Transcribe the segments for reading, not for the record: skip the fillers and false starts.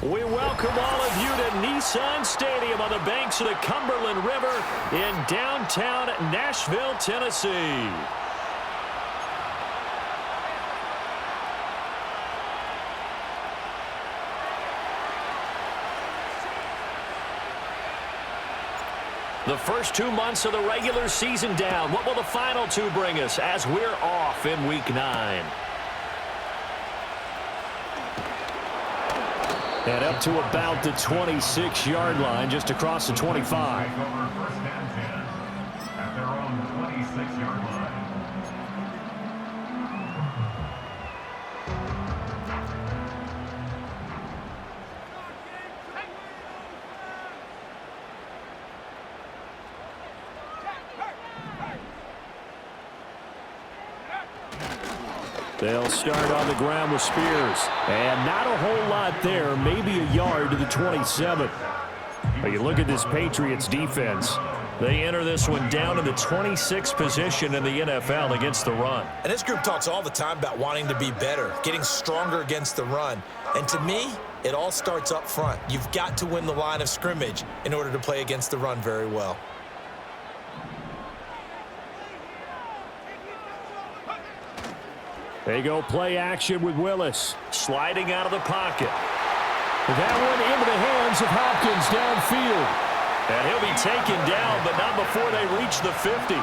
We welcome all of you to Nissan Stadium on the banks of the Cumberland River in downtown Nashville, Tennessee. The first 2 months of the regular season down. What will the final two bring us as we're off in Week 9? And up to about the 26-yard line, just across the 25. At their own 26-yard line. They'll start on the ground with Spears. And not a whole lot there, maybe a yard to the 27. But you look at this Patriots defense. They enter this one down in the 26th position in the NFL against the run. And this group talks all the time about wanting to be better, getting stronger against the run. And to me, it all starts up front. You've got to win the line of scrimmage in order to play against the run very well. They go play action with Willis. Sliding out of the pocket. That one into the hands of Hopkins downfield. And he'll be taken down, but not before they reach the 50.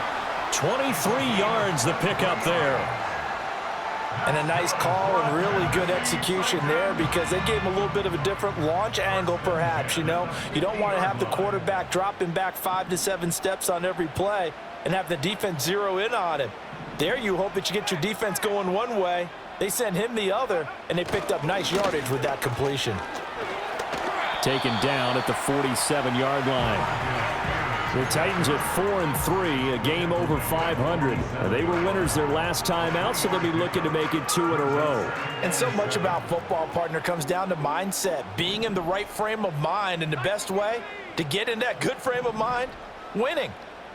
23 yards the pickup there. And a nice call and really good execution there because they gave him a little bit of a different launch angle perhaps, you know. You don't want to have the quarterback dropping back 5 to 7 steps on every play and have the defense zero in on him. There you hope that you get your defense going one way. They sent him the other, and they picked up nice yardage with that completion. Taken down at the 47-yard line. The Titans at 4-3, a game over 500. They were winners their last time out, so they'll be looking to make it 2 in a row. And so much about football, partner, comes down to mindset, being in the right frame of mind, and the best way to get in that good frame of mind, winning.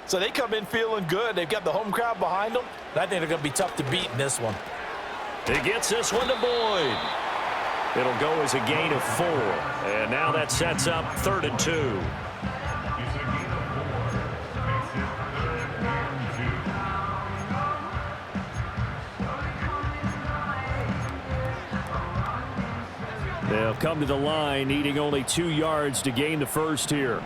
So they come in feeling good. They've got the home crowd behind them, and I think they're going to be tough to beat in this one. He gets this one to Boyd. It'll go as a gain of 4. And now that sets up 3rd and 2. They'll come to the line, needing only 2 yards to gain the first here.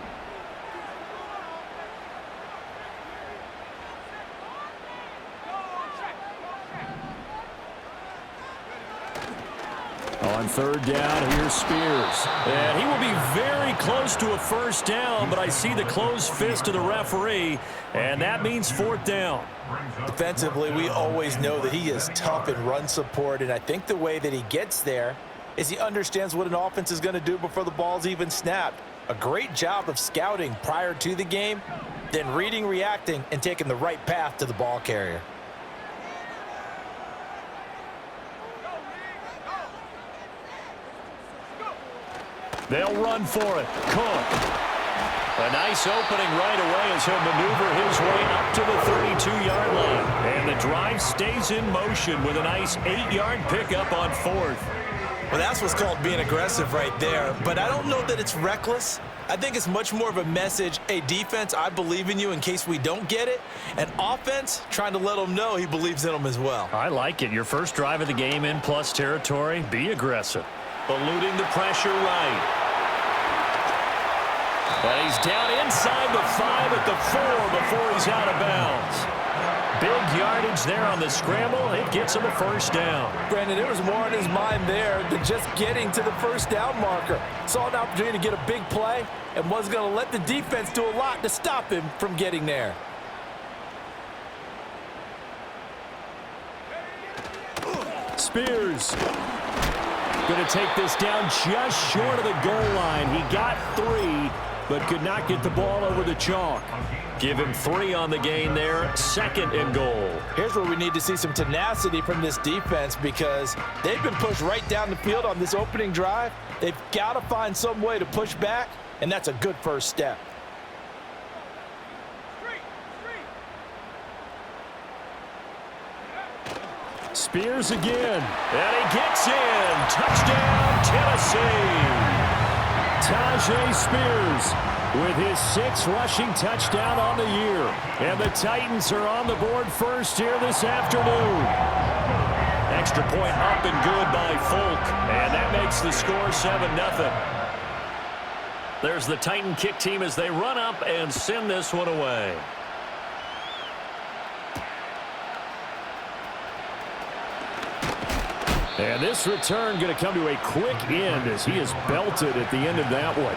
On 3rd down, here's Spears. And he will be very close to a first down, but I see the closed fist of the referee, and that means 4th down. Defensively, we always know that he is tough in run support, and I think the way that he gets there is he understands what an offense is going to do before the ball's even snapped. A great job of scouting prior to the game, then reading, reacting, and taking the right path to the ball carrier. They'll run for it. Cook. A nice opening right away as he'll maneuver his way up to the 32-yard line. And the drive stays in motion with a nice 8-yard pickup on 4th. Well, that's what's called being aggressive right there. But I don't know that it's reckless. I think it's much more of a message, hey, defense, I believe in you in case we don't get it. And offense, trying to let them know he believes in them as well. I like it. Your first drive of the game in plus territory, be aggressive. Eluding the pressure right. And he's down inside the 5 at the 4 before he's out of bounds. Big yardage there on the scramble. It gets him a first down. Brandon, there was more on his mind there than just getting to the first down marker. Saw an opportunity to get a big play and was going to let the defense do a lot to stop him from getting there. Spears. Going to take this down just short of the goal line. He got 3, but could not get the ball over the chalk. Give him 3 on the gain there. 2nd and goal. Here's where we need to see some tenacity from this defense because they've been pushed right down the field on this opening drive. They've got to find some way to push back, and that's a good first step. Spears again. And he gets in. Touchdown, Tennessee. Tyjae Spears with his 6th rushing touchdown on the year. And the Titans are on the board first here this afternoon. Extra point up and good by Folk. And that makes the score 7-0. There's the Titan kick team as they run up and send this one away. And this return going to come to a quick end as he is belted at the end of that one.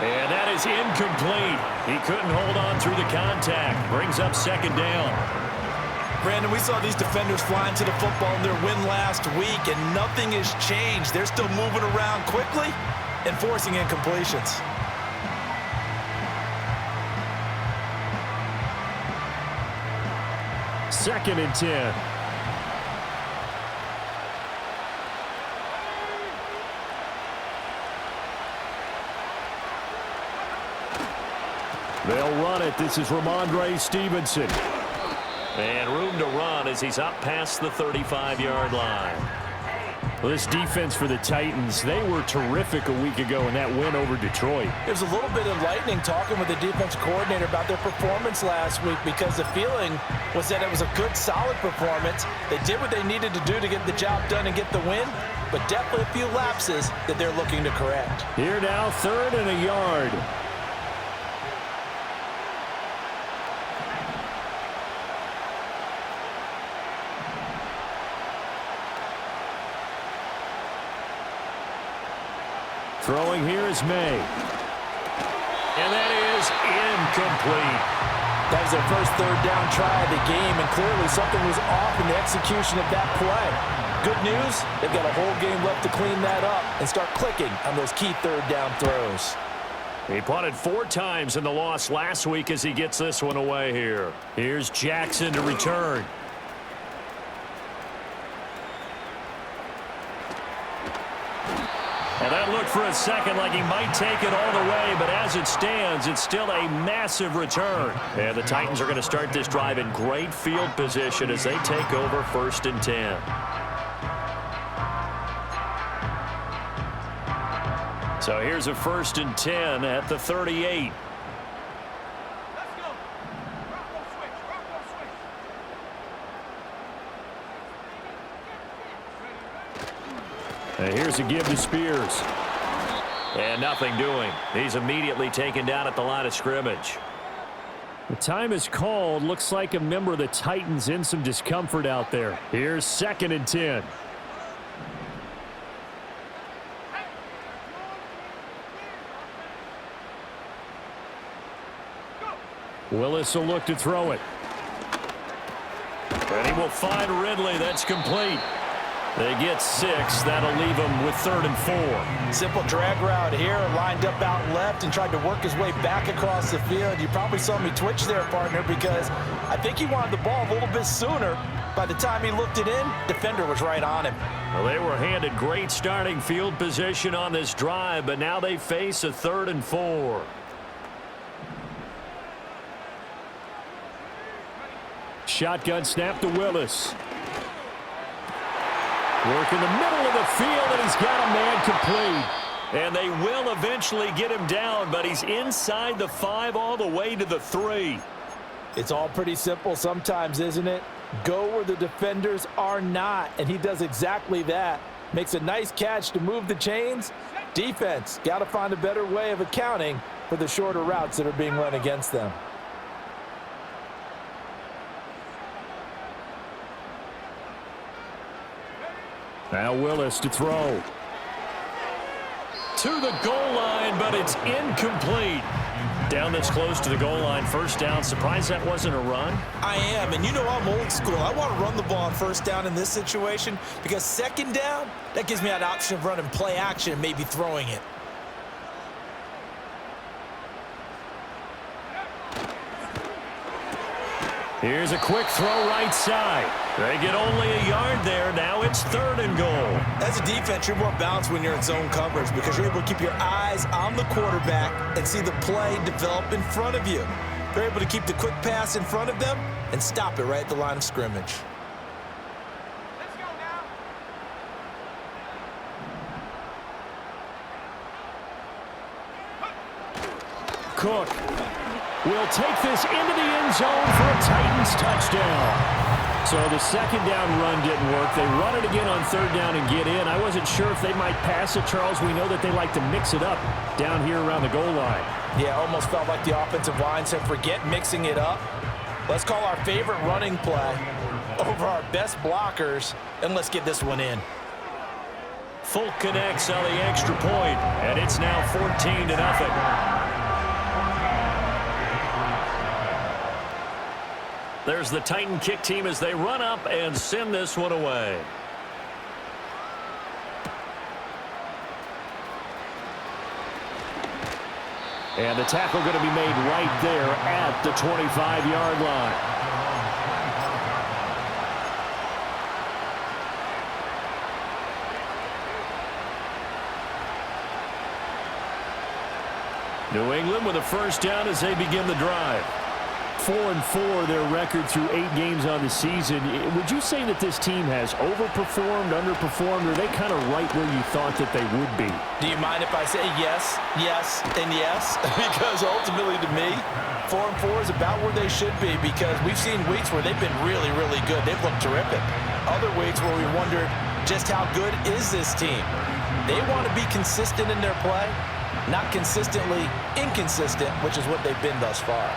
And that is incomplete. He couldn't hold on through the contact. Brings up 2nd down. Brandon, we saw these defenders flying to the football in their win last week, and nothing has changed. They're still moving around quickly and forcing incompletions. Second and 10. They'll run it. This is Ramondre Stevenson. And room to run as he's up past the 35-yard line. Well, this defense for the Titans, they were terrific a week ago in that win over Detroit. There's a little bit of lightning talking with the defense coordinator about their performance last week because the feeling was that it was a good, solid performance. They did what they needed to do to get the job done and get the win, but definitely a few lapses that they're looking to correct. Here now, 3rd and a yard. Throwing here is May. And that is incomplete. That was their first 3rd down try of the game, and clearly something was off in the execution of that play. Good news, they've got a whole game left to clean that up and start clicking on those key 3rd down throws. He punted 4 times in the loss last week as he gets this one away here. Here's Jackson to return. And that looked for a second like he might take it all the way, but as it stands, it's still a massive return. And the Titans are going to start this drive in great field position as they take over 1st and 10. So here's a 1st and 10 at the 38. And here's a give to Spears. And nothing doing. He's immediately taken down at the line of scrimmage. The time is called. Looks like a member of the Titans in some discomfort out there. Here's 2nd and 10. Willis will look to throw it. And he will find Ridley. That's complete. They get 6. That'll leave him with 3rd and 4. Simple drag route here, lined up out left and tried to work his way back across the field. You probably saw me twitch there, partner, because I think he wanted the ball a little bit sooner. By the time he looked it in, defender was right on him. Well, they were handed great starting field position on this drive, but now they face a 3rd and 4. Shotgun snap to Willis. Work in the middle of the field, and he's got a man complete. And they will eventually get him down, but he's inside the 5 all the way to the 3. It's all pretty simple sometimes, isn't it? Go where the defenders are not, and he does exactly that. Makes a nice catch to move the chains. Defense, got to find a better way of accounting for the shorter routes that are being run against them. Now Willis to throw. To the goal line, but it's incomplete. Down this close to the goal line, 1st down. Surprised that wasn't a run? I am, and you know I'm old school. I want to run the ball on 1st down in this situation because 2nd down, that gives me that option of running play action and maybe throwing it. Here's a quick throw right side. They get only a yard there. Now it's 3rd and goal. As a defense, you're more balanced when you're in zone coverage because you're able to keep your eyes on the quarterback and see the play develop in front of you. They're able to keep the quick pass in front of them and stop it right at the line of scrimmage. Let's go now. Cook will take this into the end zone for a Titans touchdown. So the second down run didn't work. They run it again on 3rd down and get in. I wasn't sure if they might pass it, Charles. We know that they like to mix it up down here around the goal line. Yeah, almost felt like the offensive line said, forget mixing it up. Let's call our favorite running play over our best blockers, and let's get this one in. Folk connects on the extra point, and it's now 14-0. There's the Titan kick team as they run up and send this one away. And the tackle going to be made right there at the 25-yard line. New England with a first down as they begin the drive. 4-4 their record through 8 games on the season. Would you say that this team has overperformed, underperformed, or are they kind of right where you thought that they would be? Do you mind if I say yes, yes, and yes? Because ultimately to me, 4-4 is about where they should be because we've seen weeks where they've been really, really good. They've looked terrific. Other weeks where we wondered just how good is this team? They want to be consistent in their play, not consistently inconsistent, which is what they've been thus far.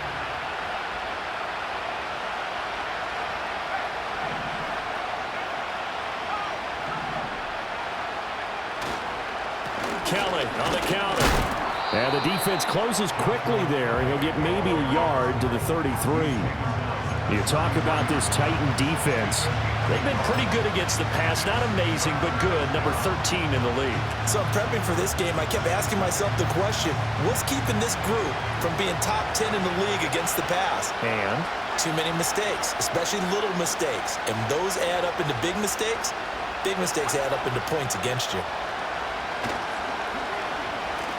Kelly on the counter. And the defense closes quickly there, and he'll get maybe a yard to the 33. You talk about this Titan defense. They've been pretty good against the pass. Not amazing, but good. Number 13 in the league. So prepping for this game, I kept asking myself the question, what's keeping this group from being top 10 in the league against the pass? And? Too many mistakes, especially little mistakes. And those add up into big mistakes. Big mistakes add up into points against you.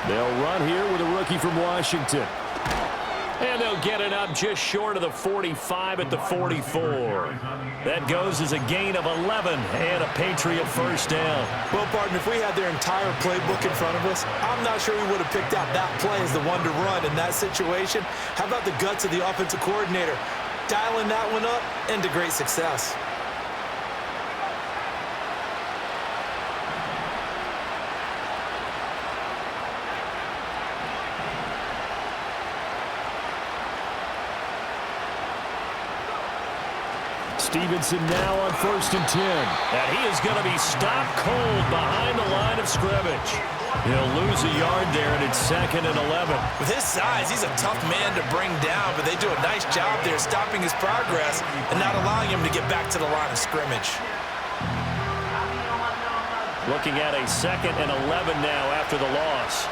They'll run here with a rookie from Washington. And they'll get it up just short of the 45 at the 44. That goes as a gain of 11 and a Patriot first down. Well, partner, if we had their entire playbook in front of us, I'm not sure we would have picked out that play as the one to run in that situation. How about the guts of the offensive coordinator? Dialing that one up into great success. Stevenson now on 1st and 10. And he is going to be stopped cold behind the line of scrimmage. He'll lose a yard there, and it's 2nd and 11. With his size, he's a tough man to bring down, but they do a nice job there stopping his progress and not allowing him to get back to the line of scrimmage. Looking at a 2nd and 11 now after the loss.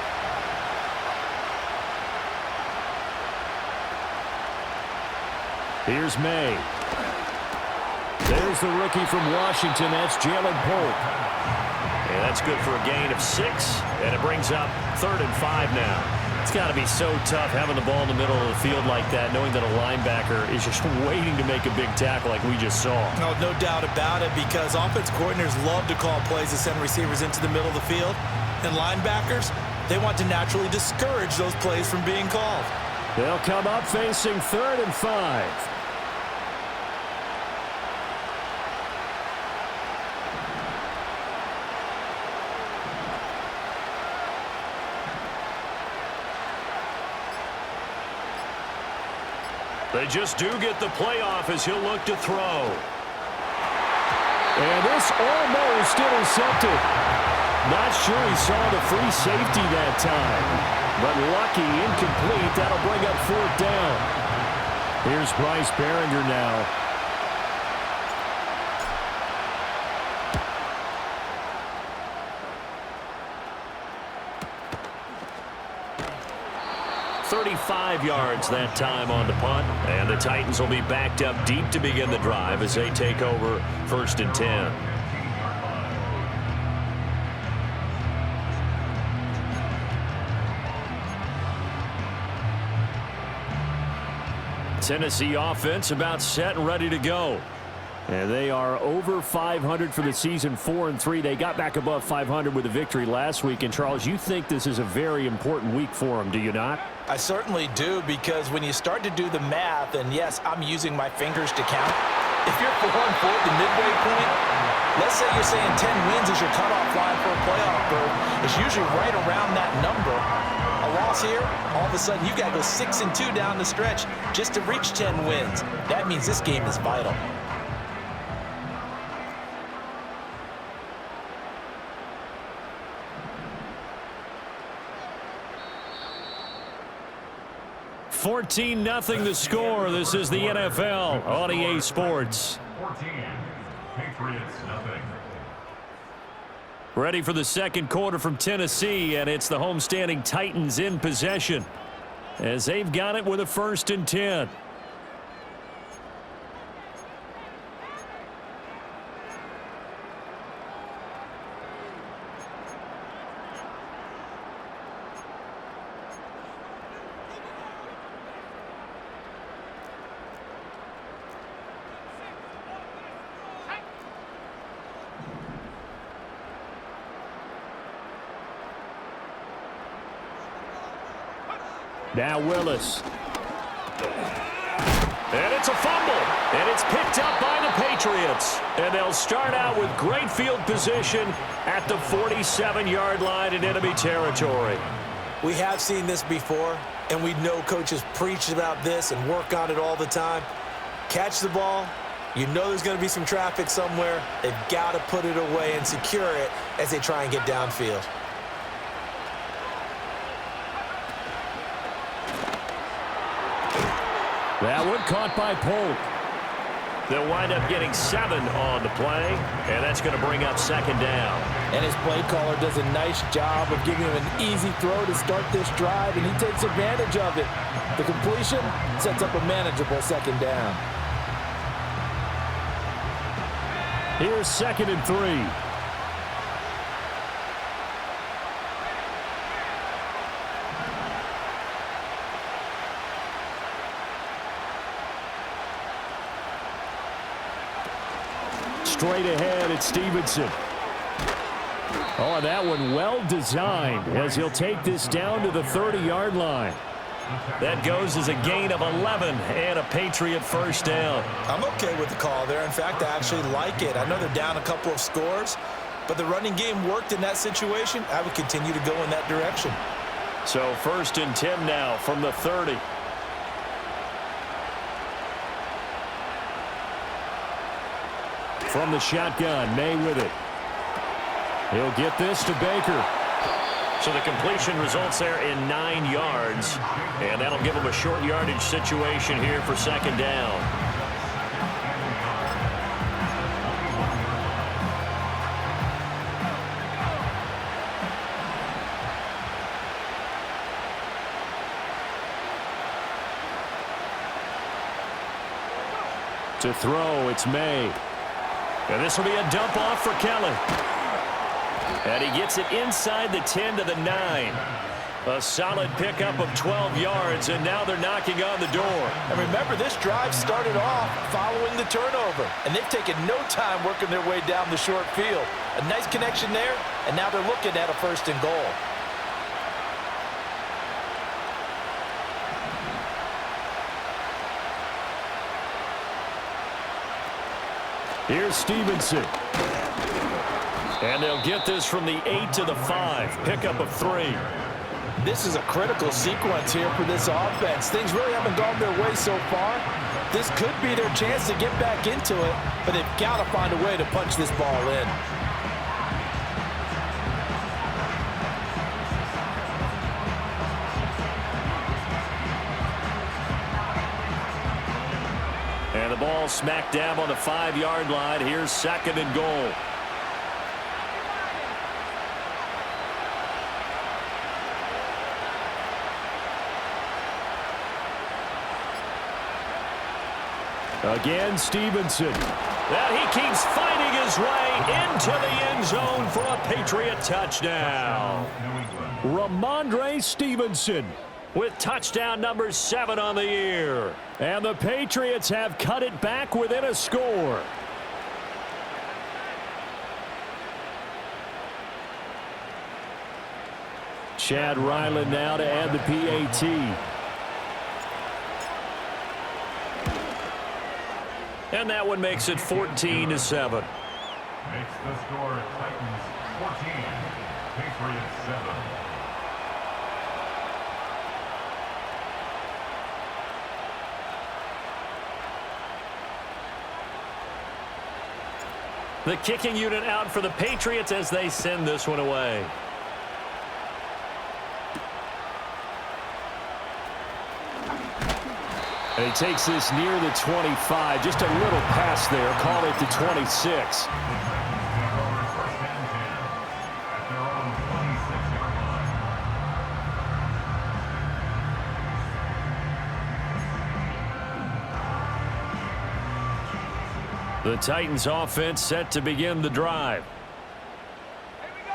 Here's May. There's the rookie from Washington. That's Jalen Polk. And that's good for a gain of 6. And it brings up 3rd and 5 now. It's got to be so tough having the ball in the middle of the field like that, knowing that a linebacker is just waiting to make a big tackle like we just saw. No doubt about it, because offense coordinators love to call plays to send receivers into the middle of the field. And linebackers, they want to naturally discourage those plays from being called. They'll come up facing 3rd and 5. They just do get the playoff as he'll look to throw. And this almost intercepted. Not sure he saw the free safety that time. But lucky, incomplete. That'll bring up 4th down. Here's Bryce Behringer now. 35 yards that time on the punt. And the Titans will be backed up deep to begin the drive as they take over 1st and 10. Tennessee offense about set and ready to go. And they are over 500 for the season, 4-3. They got back above 500 with a victory last week. And, Charles, you think this is a very important week for them, do you not? I certainly do, because when you start to do the math, and yes, I'm using my fingers to count. If you're 4-4 at the midway point, let's say you're saying 10 wins is your cutoff line for a playoff berth. It's usually right around that number. A loss here, all of a sudden you got to go 6-2 down the stretch just to reach 10 wins. That means this game is vital. $14-0 the score. This is the NFL on EA Sports. 14, Patriots nothing. Ready for the second quarter from Tennessee, and it's the homestanding Titans in possession as they've got it with a 1st and 10. Now Willis. And it's a fumble. And it's picked up by the Patriots. And they'll start out with great field position at the 47-yard line in enemy territory. We have seen this before, and we know coaches preach about this and work on it all the time. Catch the ball. You know there's going to be some traffic somewhere. They've got to put it away and secure it as they try and get downfield. That one caught by Polk. They'll wind up getting 7 on the play, and that's going to bring up 2nd down. And his play caller does a nice job of giving him an easy throw to start this drive, and he takes advantage of it. The completion sets up a manageable 2nd down. Here's 2nd and 3. Straight ahead, it's Stevenson. Oh, and that one well designed as he'll take this down to the 30-yard line. That goes as a gain of 11 and a Patriot 1st down. I'm okay with the call there. In fact, I actually like it. I know they're down a couple of scores, but the running game worked in that situation. I would continue to go in that direction. So 1st and 10 now from the 30. From the shotgun, May with it. He'll get this to Baker. So the completion results there in 9 yards, and that'll give him a short yardage situation here for 2nd down. To throw, it's May. And this will be a dump off for Kelly. And he gets it inside the 10 to the 9. A solid pickup of 12 yards, and now they're knocking on the door. And remember, this drive started off following the turnover, and they've taken no time working their way down the short field. A nice connection there, and now they're looking at a 1st and goal. Here's Stevenson. And they'll get this from the 8 to the 5. Pickup of 3. This is a critical sequence here for this offense. Things really haven't gone their way so far. This could be their chance to get back into it, but they've got to find a way to punch this ball in. And the ball smack dab on the 5-yard line. Here's 2nd and goal. Again, Stevenson. That he keeps fighting his way into the end zone for a Patriot touchdown. Ramondre Stevenson with touchdown number 7 on the year. And the Patriots have cut it back within a score. Chad Ryland now to add the PAT. And that one makes it 14-7. Makes the score Titans 14, Patriots 7. The kicking unit out for the Patriots as they send this one away. And he takes this near the 25. Just a little pass there. Call it the 26. The Titans offense set to begin the drive. Here we go.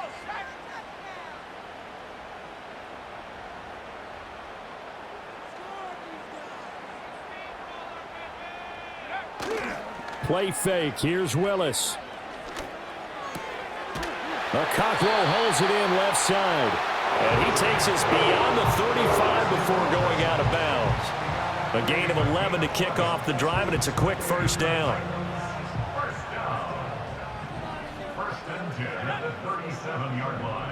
Play fake. Here's Willis. Cockrell holds it in left side. And he takes us beyond the 35 before going out of bounds. A gain of 11 to kick off the drive, and it's a quick first down. First and 10 at the 37-yard line.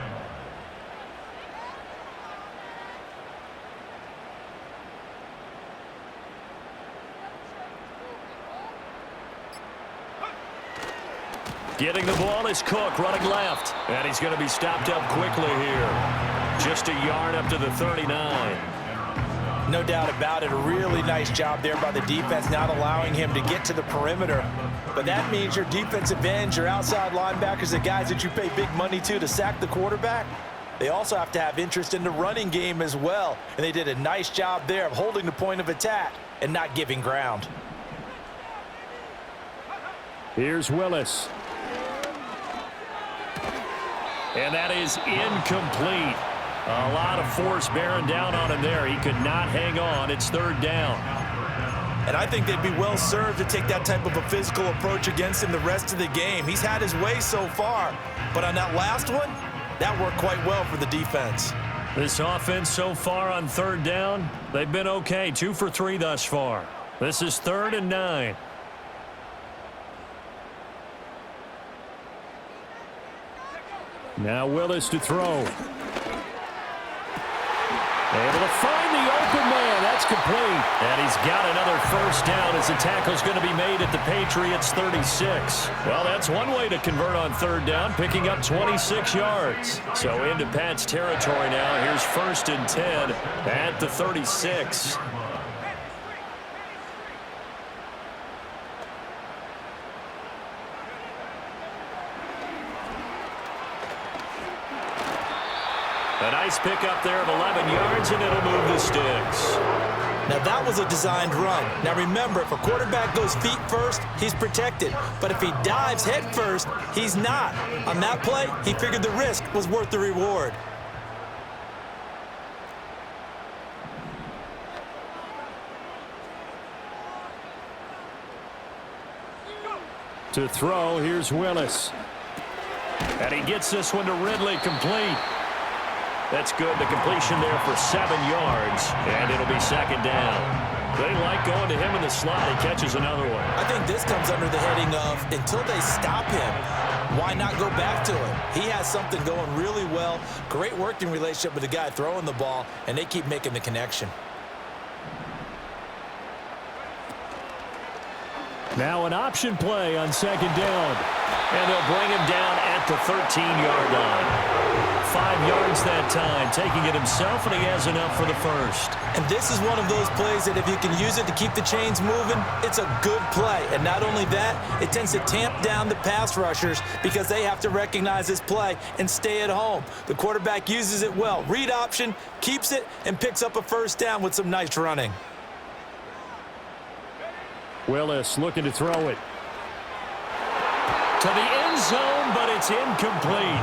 Getting the ball is Cook running left. And he's going to be stopped up quickly here. Just a yard up to the 39. No doubt about it. A really nice job there by the defense, not allowing him to get to the perimeter. But that means your defensive ends, your outside linebackers, the guys that you pay big money to sack the quarterback, they also have to have interest in the running game as well. And they did a nice job there of holding the point of attack and not giving ground. Here's Willis. And that is incomplete. A lot of force bearing down on him there. He could not hang on. It's third down. And I think they'd be well served to take that type of a physical approach against him the rest of the game. He's had his way so far, but on that last one, that worked quite well for the defense. This offense so far on third down, they've been okay. 2 for 3 thus far. This is 3rd and 9. Now Willis to throw. Able to find the open man. That's complete. And he's got another first down as the tackle's going to be made at the Patriots 36. Well, that's one way to convert on third down, picking up 26 yards. So into Pat's territory now. Here's 1st and 10 at the 36. A nice pickup there of 11 yards, and it'll move the sticks. Now, that was a designed run. Now, remember, if a quarterback goes feet first, he's protected. But if he dives head first, he's not. On that play, he figured the risk was worth the reward. To throw, here's Willis. And he gets this one to Ridley, complete. That's good. The completion there for 7 yards, and it'll be 2nd down. They like going to him in the slot. He catches another one. I think this comes under the heading of, until they stop him, why not go back to him? He has something going really well. Great working relationship with the guy throwing the ball, and they keep making the connection. Now an option play on 2nd down. And they'll bring him down at the 13-yard line. 5 yards that time, taking it himself, and he has enough for the first. And this is one of those plays that if you can use it to keep the chains moving, it's a good play. And not only that, it tends to tamp down the pass rushers because they have to recognize this play and stay at home. The quarterback uses it well. Read option, keeps it, and picks up a first down with some nice running. Willis looking to throw it. To the end zone, but it's incomplete.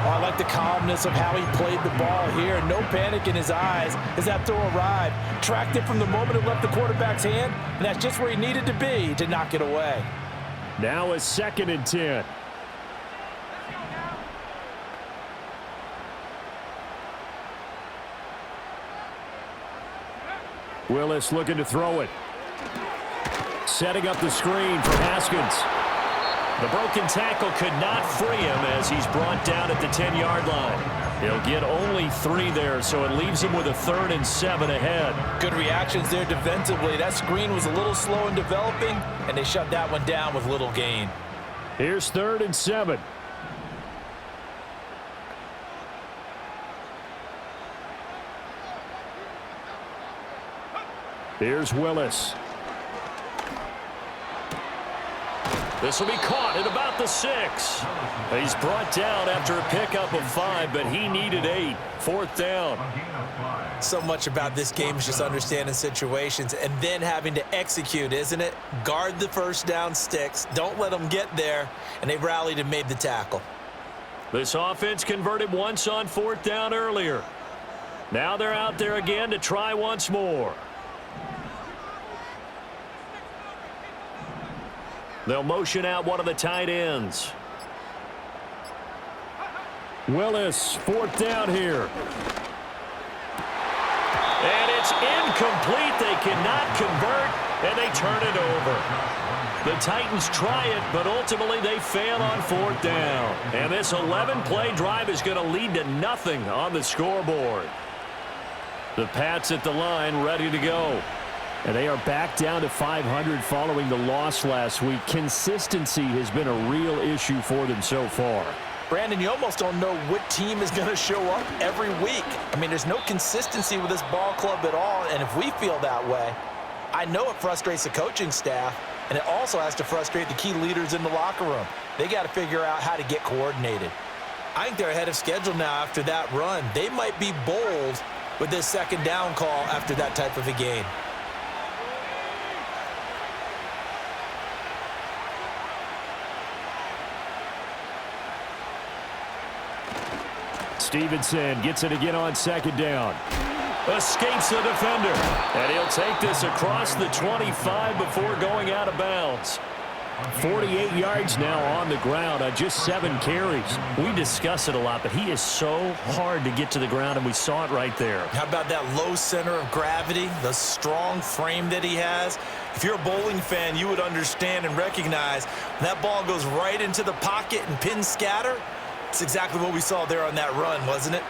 Oh, I like the calmness of how he played the ball here. No panic in his eyes as that throw arrived. Tracked it from the moment it left the quarterback's hand, and that's just where he needed to be to knock it away. Now a 2nd and 10. Willis looking to throw it. Setting up the screen for Haskins. The broken tackle could not free him as he's brought down at the 10-yard line. He'll get only 3 there, so it leaves him with a 3rd and 7 ahead. Good reactions there defensively. That screen was a little slow in developing, and they shut that one down with little gain. Here's 3rd and 7. Here's Willis. This will be caught at about the 6. He's brought down after a pickup of 5, but he needed 8. 4th down. So much about this game is just understanding situations and then having to execute, isn't it? Guard the first down sticks. Don't let them get there. And they rallied and made the tackle. This offense converted once on 4th down earlier. Now they're out there again to try once more. They'll motion out one of the tight ends. Willis, 4th down here. And it's incomplete. They cannot convert, and they turn it over. The Titans try it, but ultimately they fail on 4th down. And this 11-play drive is going to lead to nothing on the scoreboard. The Pats at the line, ready to go. And they are back down to 500 following the loss last week. Consistency has been a real issue for them so far. Brandon, you almost don't know what team is going to show up every week. I mean, there's no consistency with this ball club at all, and if we feel that way, I know it frustrates the coaching staff, and it also has to frustrate the key leaders in the locker room. They got to figure out how to get coordinated. I think they're ahead of schedule now after that run. They might be bold with this 2nd down call after that type of a game. Stevenson gets it again on 2nd down. Escapes the defender. And he'll take this across the 25 before going out of bounds. 48 yards now on the ground on just 7 carries. We discuss it a lot, but he is so hard to get to the ground, and we saw it right there. How about that low center of gravity, the strong frame that he has? If you're a bowling fan, you would understand and recognize that ball goes right into the pocket and pin scatter. It's exactly what we saw there on that run, wasn't it?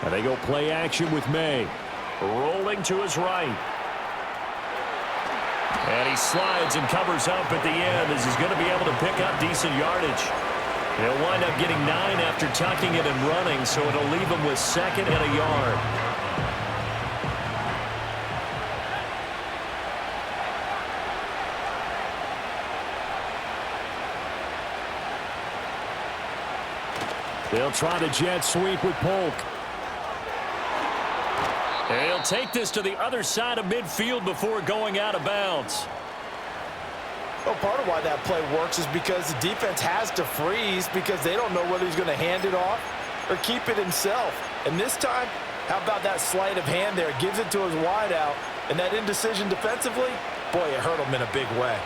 And they go play action with May. Rolling to his right. And he slides and covers up at the end as he's going to be able to pick up decent yardage. He'll wind up getting 9 after tucking it and running, so it'll leave him with 2nd and a yard. They'll try the jet sweep with Polk. And he'll take this to the other side of midfield before going out of bounds. Well, part of why that play works is because the defense has to freeze because they don't know whether he's going to hand it off or keep it himself. And this time, how about that sleight of hand there? Gives it to his wideout. And that indecision defensively, boy, it hurt him in a big way.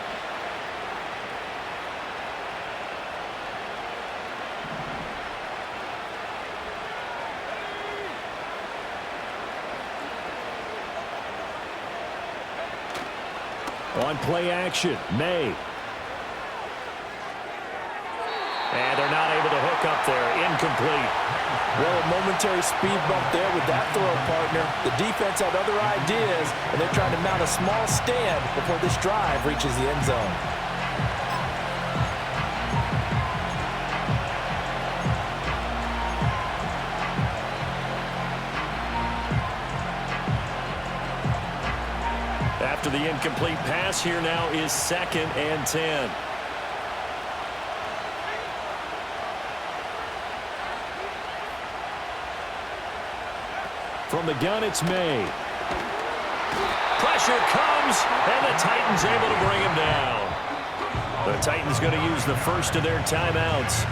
On play action, May. And they're not able to hook up there. Incomplete. Well, a momentary speed bump there with that throw, partner. The defense had other ideas, and they're trying to mount a small stand before this drive reaches the end zone. After the incomplete pass, here now is 2nd and 10. From the gun, it's May. Pressure comes, and the Titans able to bring him down. The Titans going to use the first of their timeouts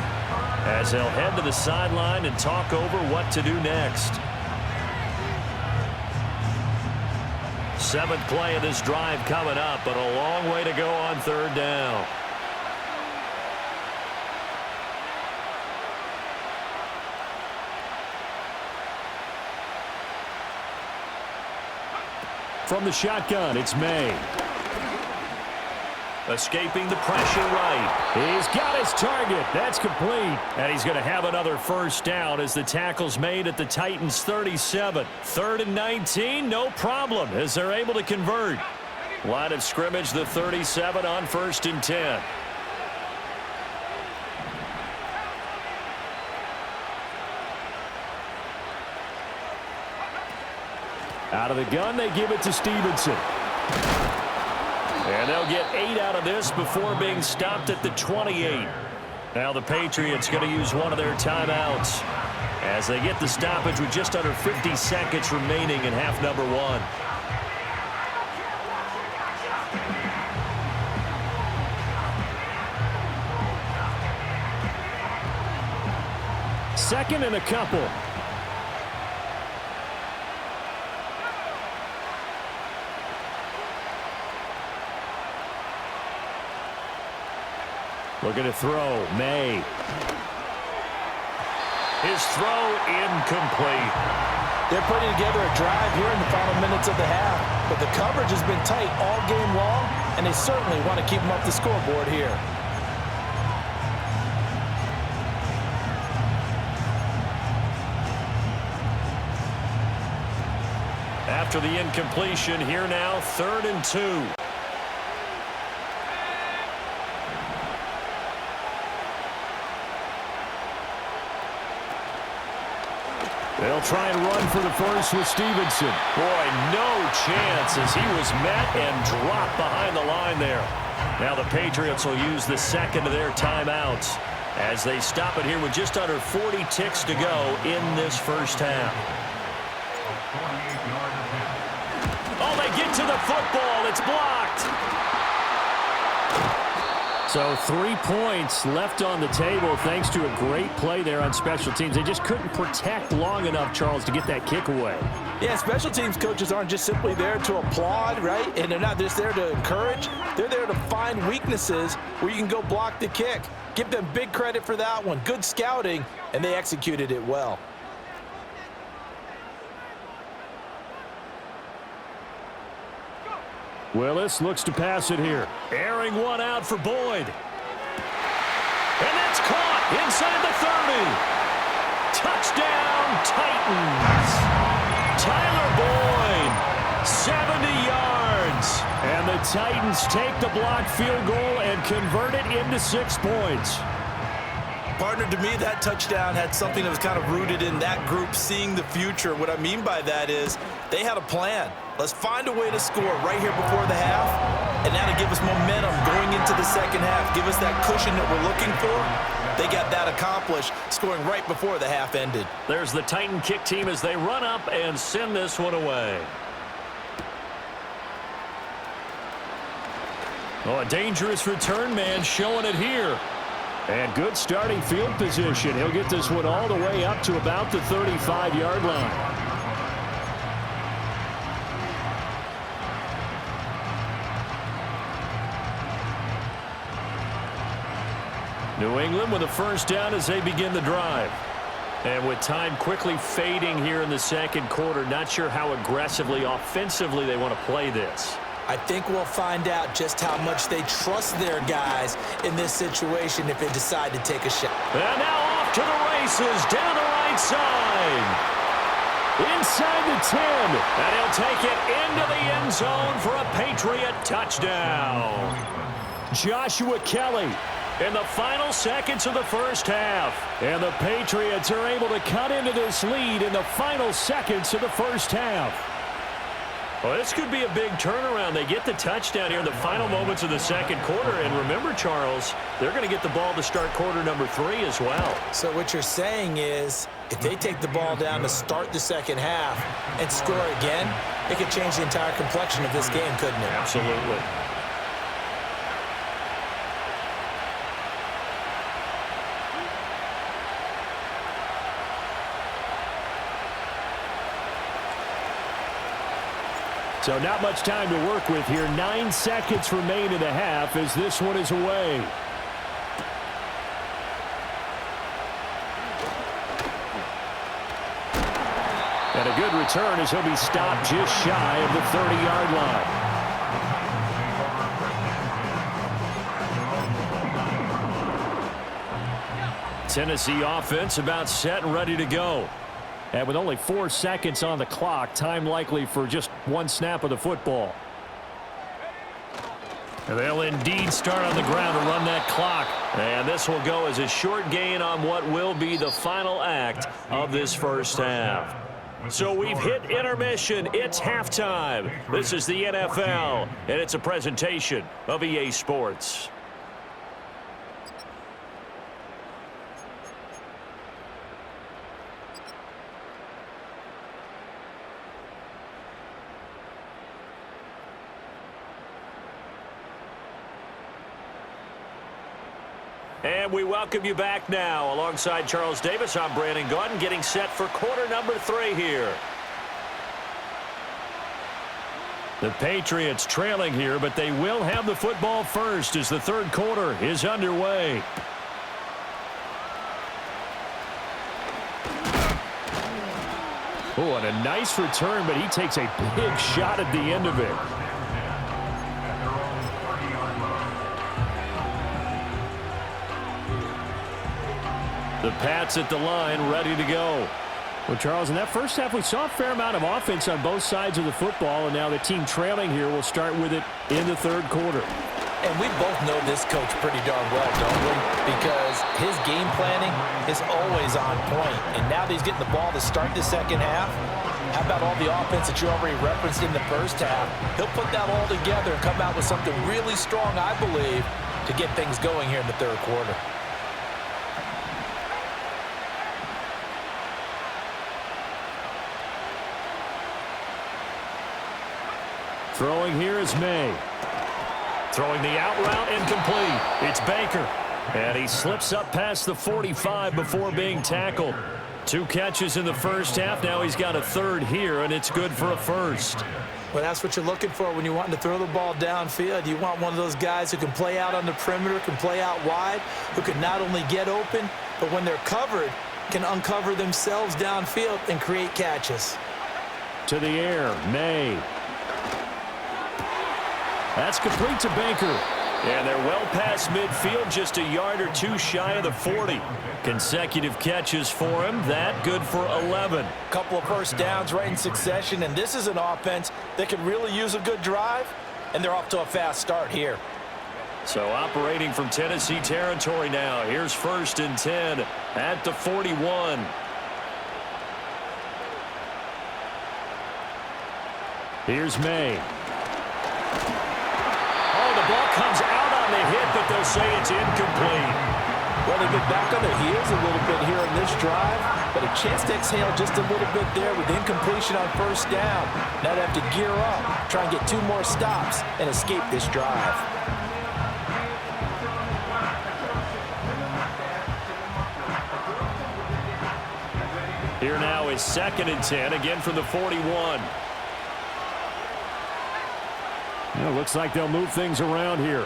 as they'll head to the sideline and talk over what to do next. 7th play of this drive coming up, but a long way to go on 3rd down. From the shotgun, it's May. Escaping the pressure right. He's got his target. That's complete. And he's going to have another first down as the tackle's made at the Titans' 37. 3rd and 19, no problem as they're able to convert. Line of scrimmage, the 37 on 1st and 10. Out of the gun, they give it to Stevenson. And they'll get 8 out of this before being stopped at the 28. Now the Patriots going to use one of their timeouts as they get the stoppage with just under 50 seconds remaining in half number 1. Second and a couple. Looking to throw, May. His throw incomplete. They're putting together a drive here in the final minutes of the half, but the coverage has been tight all game long, and they certainly want to keep them up the scoreboard here. After the incompletion, here now, 3rd and 2. They'll try and run for the first with Stevenson. Boy, no chance as he was met and dropped behind the line there. Now the Patriots will use the second of their timeouts as they stop it here with just under 40 ticks to go in this first half. Oh, they get to the football. It's blocked. So 3 points left on the table thanks to a great play there on special teams. They just couldn't protect long enough, Charles, to get that kick away. Yeah, special teams coaches aren't just simply there to applaud, right? And they're not just there to encourage. They're there to find weaknesses where you can go block the kick. Give them big credit for that one. Good scouting, and they executed it well. Willis looks to pass it here. Airing one out for Boyd. And that's caught inside the 30. Touchdown, Titans. Tyler Boyd, 70 yards. And the Titans take the blocked field goal and convert it into 6 points. Partner, to me, that touchdown had something that was kind of rooted in that group seeing the future. What I mean by that is they had a plan. Let's find a way to score right here before the half, and now to give us momentum going into the second half, give us that cushion that we're looking for. They got that accomplished, scoring right before the half ended. There's the Titan kick team as they run up and send this one away. Oh, a dangerous return man showing it here. And good starting field position. He'll get this one all the way up to about the 35-yard line. New England with a first down as they begin the drive. And with time quickly fading here in the second quarter, not sure how aggressively, offensively they want to play this. I think we'll find out just how much they trust their guys in this situation if they decide to take a shot. And now off to the races down the right side. Inside the 10. And he'll take it into the end zone for a Patriot touchdown. Joshua Kelly in the final seconds of the first half. And the Patriots are able to cut into this lead in the final seconds of the first half. Well, this could be a big turnaround. They get the touchdown here in the final moments of the second quarter. And remember, Charles, they're going to get the ball to start quarter number 3 as well. So what you're saying is if they take the ball down to start the second half and score again, it could change the entire complexion of this game, couldn't it? Absolutely. So not much time to work with here. 9 seconds remain in the half as this one is away. And a good return as he'll be stopped just shy of the 30-yard line. Tennessee offense about set and ready to go. And with only 4 seconds on the clock, time likely for just one snap of the football. And they'll indeed start on the ground to run that clock. And this will go as a short gain on what will be the final act of this first half. So we've hit intermission. It's halftime. This is the NFL, and it's a presentation of EA Sports. And we welcome you back now. Alongside Charles Davis, I'm Brandon Gaudin, getting set for quarter number 3 here. The Patriots trailing here, but they will have the football first as the third quarter is underway. Oh, and a nice return, but he takes a big shot at the end of it. The Pats at the line, ready to go. Well, Charles, in that first half, we saw a fair amount of offense on both sides of the football, and now the team trailing here will start with it in the third quarter. And we both know this coach pretty darn well, don't we? Because his game planning is always on point. And now that he's getting the ball to start the second half, how about all the offense that you already referenced in the first half? He'll put that all together and come out with something really strong, I believe, to get things going here in the third quarter. Throwing here is May. Throwing the out route incomplete. It's Baker. And he slips up past the 45 before being tackled. 2 catches in the first half. Now he's got a third here, and it's good for a first. Well, that's what you're looking for when you want to throw the ball downfield. You want one of those guys who can play out on the perimeter, can play out wide, who can not only get open, but when they're covered, can uncover themselves downfield and create catches. To the air, May. That's complete to Baker. And they're well past midfield, just a yard or 2 shy of the 40. Consecutive catches for him. That good for 11. Couple of first downs right in succession, and this is an offense that could really use a good drive, and they're off to a fast start here. So operating from Tennessee territory now. Here's 1st and 10 at the 41. Here's May. The ball comes out on the hit, but they'll say it's incomplete. Well, they've been back on their heels a little bit here on this drive, but a chance to exhale just a little bit there with incompletion on first down. Now they have to gear up, try and get 2 more stops, and escape this drive. Here now is 2nd and 10, again from the 41. It looks like they'll move things around here.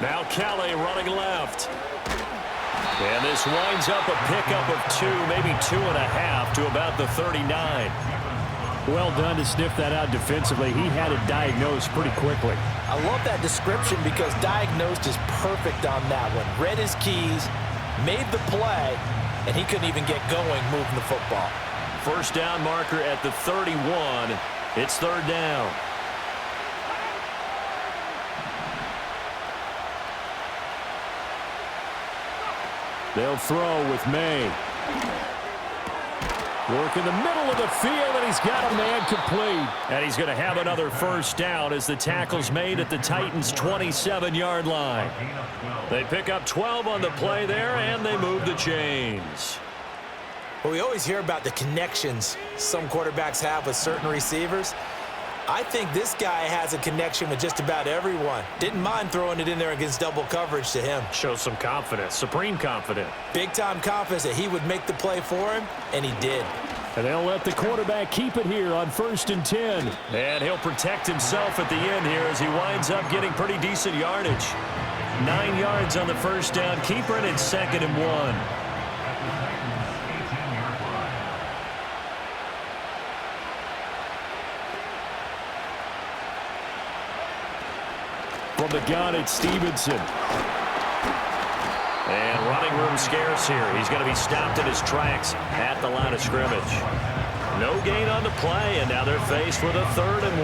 Now Kelly running left. And this winds up a pickup of 2, maybe 2.5 to about the 39. Well done to sniff that out defensively. He had it diagnosed pretty quickly. I love that description because diagnosed is perfect on that one. Read his keys, made the play, and he couldn't even get going moving the football. First down marker at the 31. It's 3rd down. They'll throw with May. Work in the middle of the field, and he's got a man complete. And he's going to have another first down as the tackle's made at the Titans' 27-yard line. They pick up 12 on the play there, and they move the chains. Well, we always hear about the connections some quarterbacks have with certain receivers. I think this guy has a connection with just about everyone. Didn't mind throwing it in there against double coverage to him. Shows some confidence, supreme confidence. Big-time confidence that he would make the play for him, and he did. And they'll let the quarterback keep it here on 1st and 10. And he'll protect himself at the end here as he winds up getting pretty decent yardage. 9 yards on the first down. Keeper, and it's 2nd and 1. From the gun, it's Stevenson. And running room scarce here. He's going to be stopped in his tracks at the line of scrimmage. No gain on the play, and now they're faced with a 3rd and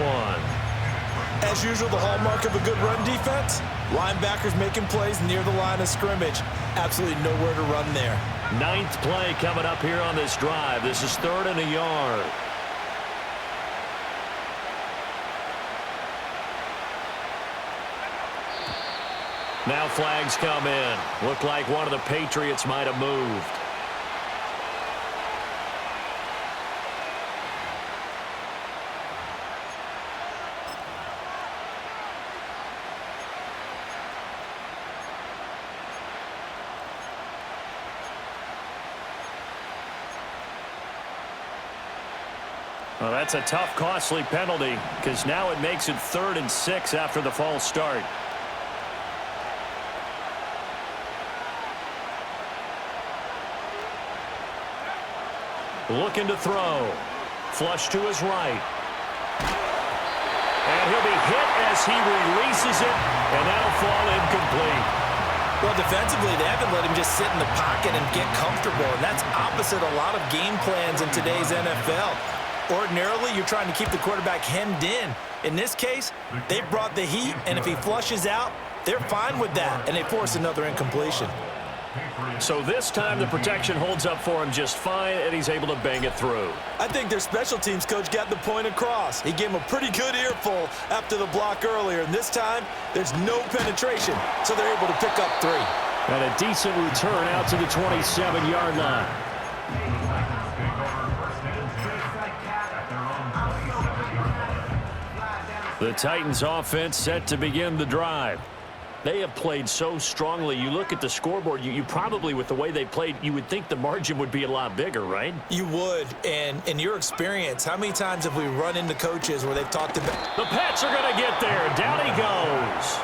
1. As usual, the hallmark of a good run defense, linebackers making plays near the line of scrimmage. Absolutely nowhere to run there. 9th play coming up here on this drive. This is 3rd and a yard. Now flags come in. Looked like one of the Patriots might have moved. Well, that's a tough, costly penalty because now it makes it 3rd and 6 after the false start. Looking to throw. Flush to his right. And he'll be hit as he releases it, and that'll fall incomplete. Well, defensively, they haven't let him just sit in the pocket and get comfortable, and that's opposite a lot of game plans in today's NFL. Ordinarily, you're trying to keep the quarterback hemmed in. In this case, they brought the heat, and if he flushes out, they're fine with that, and they force another incompletion. So this time the protection holds up for him just fine, and he's able to bang it through. I think their special teams coach got the point across. He gave him a pretty good earful after the block earlier, and this time there's no penetration, so they're able to pick up 3. And a decent return out to the 27-yard line. The Titans offense set to begin the drive. They have played so strongly. You look at the scoreboard, you probably, with the way they played, you would think the margin would be a lot bigger, right? You would. And in your experience, how many times have we run into coaches where they've talked about... The Pats are going to get there. Down he goes.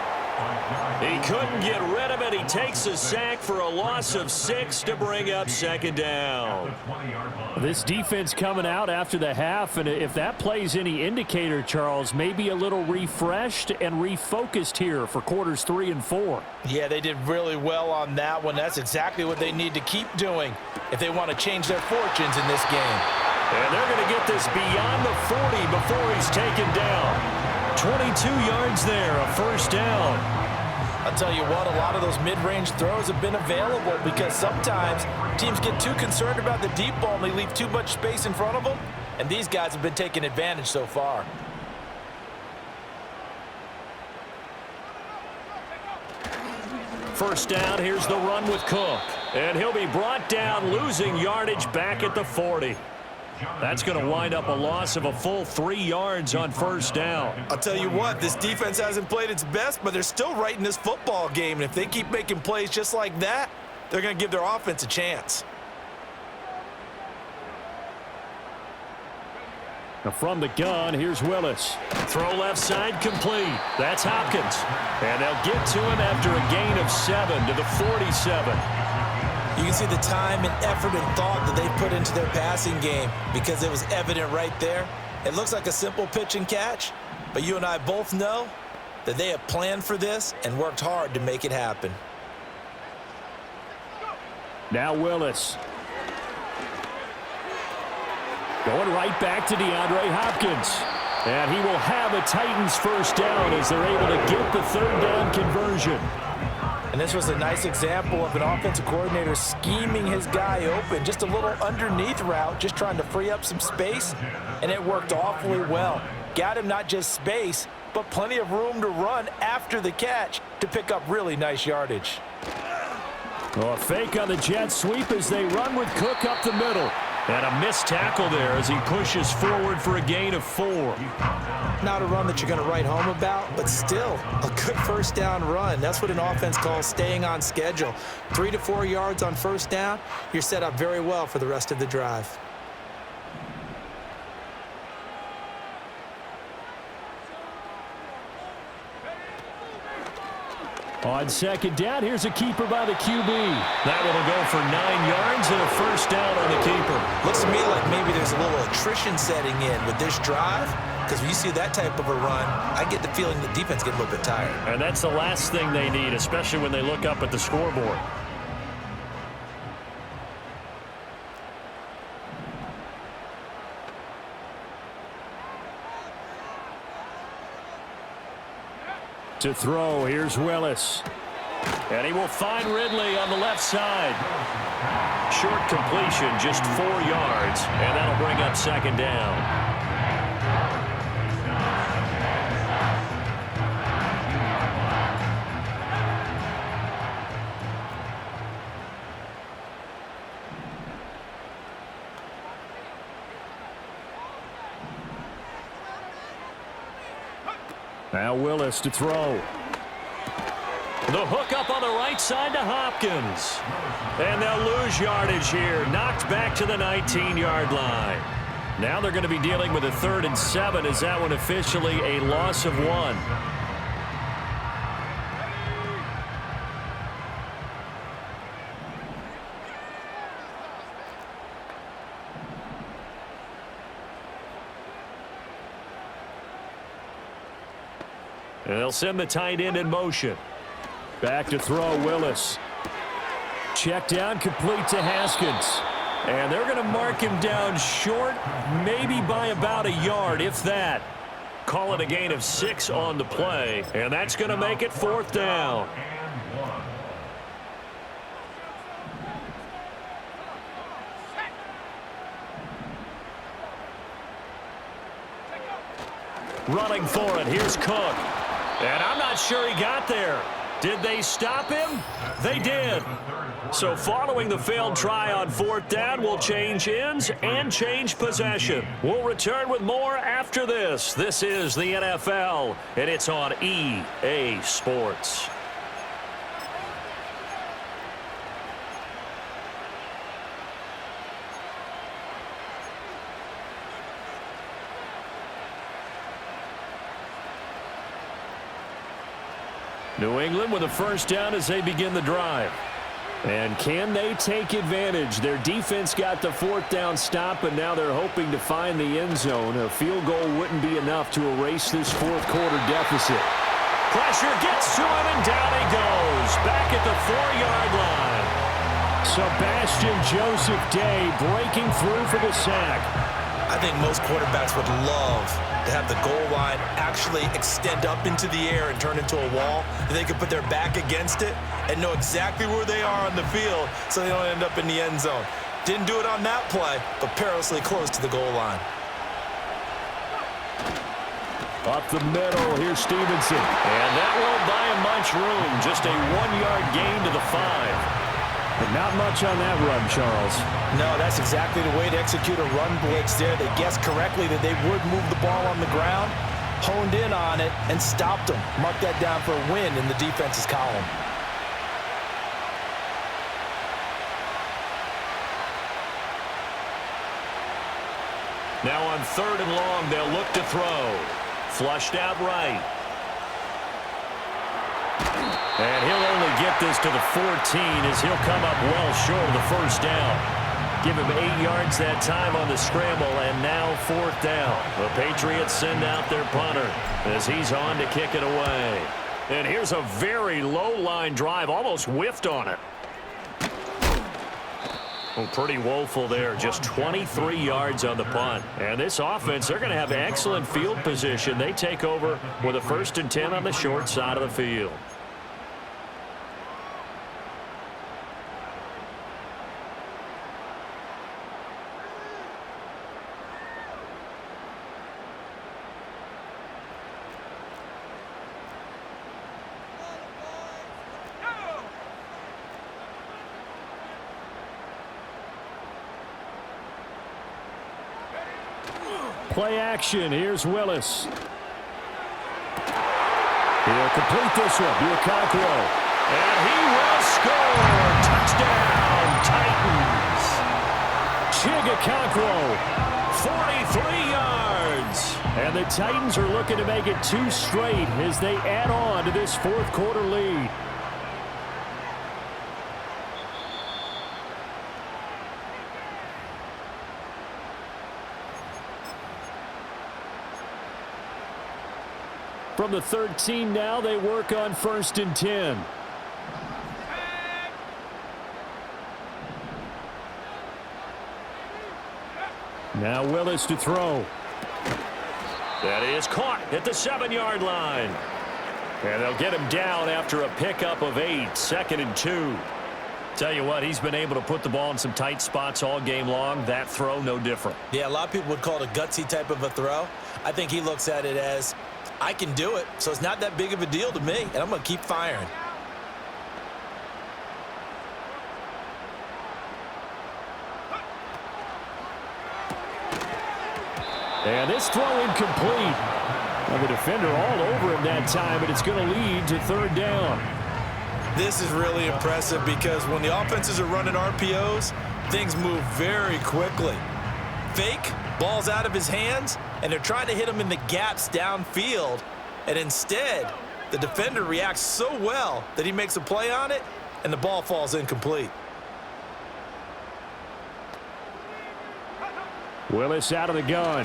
He couldn't get rid of it. He takes a sack for a loss of 6 to bring up 2nd down. This defense coming out after the half, and if that plays any indicator, Charles, maybe a little refreshed and refocused here for quarters 3 and 4. Yeah, they did really well on that one. That's exactly what they need to keep doing if they want to change their fortunes in this game. And they're going to get this beyond the 40 before he's taken down. 22 yards there, a first down. I'll tell you what, a lot of those mid-range throws have been available because sometimes teams get too concerned about the deep ball and they leave too much space in front of them, and these guys have been taking advantage so far. First down, here's the run with Cook. And he'll be brought down, losing yardage back at the 40. That's going to wind up a loss of a full 3 yards on first down. I'll tell you what, this defense hasn't played its best, but they're still right in this football game. And if they keep making plays just like that, they're going to give their offense a chance. Now from the gun, here's Willis. Throw left side complete. That's Hopkins. And they'll get to him after a gain of 7 to the 47. You can see the time and effort and thought that they put into their passing game because it was evident right there. It looks like a simple pitch and catch, but you and I both know that they have planned for this and worked hard to make it happen. Now Willis. Going right back to DeAndre Hopkins. And he will have a Titans first down as they're able to get the 3rd down conversion. And this was a nice example of an offensive coordinator scheming his guy open. Just a little underneath route, just trying to free up some space, and it worked awfully well. Got him not just space, but plenty of room to run after the catch to pick up really nice yardage. Oh, a fake on the jet sweep as they run with Cook up the middle. And a missed tackle there as he pushes forward for a gain of 4. Not a run that you're going to write home about, but still a good first down run. That's what an offense calls staying on schedule. 3 to 4 yards on first down, you're set up very well for the rest of the drive. On second down, here's a keeper by the QB. That one will go for 9 yards and a first down on the keeper. Looks to me like maybe there's a little attrition setting in with this drive, because when you see that type of a run, I get the feeling the defense gets a little bit tired. And that's the last thing they need, especially when they look up at the scoreboard. To throw, here's Willis. And he will find Ridley on the left side. Short completion, just 4 yards, and that'll bring up second down. Now Willis to throw. The hook up on the right side to Hopkins. And they'll lose yardage here. Knocked back to the 19-yard line. Now they're going to be dealing with a 3rd and 7. Is that one officially a loss of 1? And they'll send the tight end in motion. Back to throw, Willis. Check down, complete to Haskins. And they're going to mark him down short, maybe by about a yard, if that. Call it a gain of 6 on the play, and that's going to make it 4th down. Running for it, here's Cook. And I'm not sure he got there. Did they stop him? They did. So following the failed try on 4th down, we'll change ends and change possession. We'll return with more after this. This is the NFL, and it's on EA Sports. New England with a first down as they begin the drive. And can they take advantage? Their defense got the 4th down stop, and now they're hoping to find the end zone. A field goal wouldn't be enough to erase this 4th quarter deficit. Pressure gets to him, and down he goes. Back at the 4-yard line. Sebastian Joseph Day breaking through for the sack. I think most quarterbacks would love to have the goal line actually extend up into the air and turn into a wall, and they can put their back against it and know exactly where they are on the field so they don't end up in the end zone. Didn't do it on that play, but perilously close to the goal line. Up the middle, here's Stevenson. And that won't buy him much room. Just a 1-yard gain to the 5. But not much on that run, Charles. No, that's exactly the way to execute a run blitz there. They guessed correctly that they would move the ball on the ground, honed in on it, and stopped them. Mark that down for a win in the defense's column. Now on 3rd and long, they'll look to throw. Flushed out right. And he'll only get this to the 14 as he'll come up well short of the first down. Give him 8 yards that time on the scramble, and now 4th down. The Patriots send out their punter as he's on to kick it away. And here's a very low-line drive, almost whiffed on it. Well, pretty woeful there, just 23 yards on the punt. And this offense, they're going to have excellent field position. They take over with a 1st and 10 on the short side of the field. Play action. Here's Willis. He'll complete this one. WK9. And he will score. Touchdown, Titans. WK9, 43 yards. And the Titans are looking to make it 2 straight as they add on to this fourth quarter lead. From the 13 now, they work on 1st and 10. Now Willis to throw. That is caught at the 7-yard line. And they'll get him down after a pickup of 8, 2nd and 2. Tell you what, he's been able to put the ball in some tight spots all game long. That throw, no different. Yeah, a lot of people would call it a gutsy type of a throw. I think he looks at it as, I can do it, so it's not that big of a deal to me, and I'm going to keep firing. And this throw incomplete. Well, the defender all over him that time, and it's going to lead to 3rd down. This is really impressive because when the offenses are running RPOs, things move very quickly. Fake, ball's out of his hands, and they're trying to hit him in the gaps downfield. And instead, the defender reacts so well that he makes a play on it, and the ball falls incomplete. Willis out of the gun.